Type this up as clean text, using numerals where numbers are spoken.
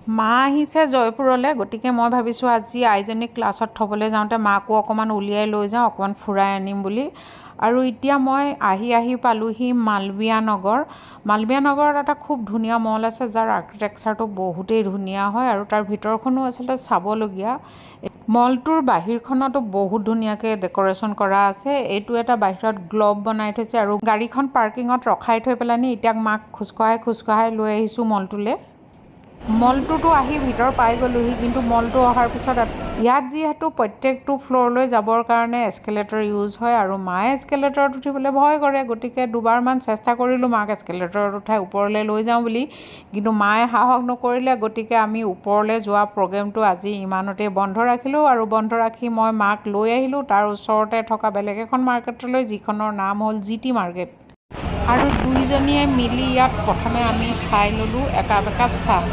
মা আহিছে জয়পুৰলৈ, গতিকে মই ভাবিছোঁ আজি আইজনীক ক্লাছত থ'বলৈ যাওঁতে মাকো অকণমান উলিয়াই লৈ যাওঁ, অকণমান ফুৰাই আনিম বুলি। আৰু এতিয়া মই আহি পালোহি মালৱিয়া নগৰ। মালৱিয়া নগৰত এটা খুব ধুনীয়া মল আছে, যাৰ আৰ্কিটেকচাৰটো বহুতেই ধুনীয়া হয় আৰু তাৰ ভিতৰখনো আচলতে চাবলগীয়া। মলটোৰ বাহিৰখনতো বহুত ধুনীয়াকৈ ডেক'ৰেশ্যন কৰা আছে। এইটো এটা বাহিৰত গ্ল'ব বনাই থৈছে আৰু গাড়ীখন পাৰ্কিঙত ৰখাই থৈ পেলানি এতিয়া মাক খোজকঢ়াই লৈ আহিছোঁ মলটোলৈ। মলটোতো আহি ভিতৰ পাই গ'লোহি, কিন্তু মলটো অহাৰ পিছত ইয়াত যিহেতু প্ৰত্যেকটো ফ্ল'ৰলৈ যাবৰ কাৰণে এস্কেলেটৰ ইউজ হয় আৰু মায়ে এস্কেলেটৰত উঠিবলৈ ভয় কৰে, গতিকে দুবাৰমান চেষ্টা কৰিলোঁ মাক এস্কেলেটৰত উঠাই ওপৰলৈ লৈ যাওঁ বুলি, কিন্তু মায়ে সাহস নকৰিলে। গতিকে আমি ওপৰলৈ যোৱা প্ৰগ্ৰেমটো আজি ইমানতেই বন্ধ ৰাখিলোঁ আৰু বন্ধ ৰাখি মই মাক লৈ আহিলোঁ তাৰ ওচৰতে থকা বেলেগ এখন মাৰ্কেটলৈ, যিখনৰ নাম হ'ল GT মাৰ্কেট। আৰু দুইজনীয়ে মিলি ইয়াত প্ৰথমে আমি খাই ল'লোঁ একাপ চাহ।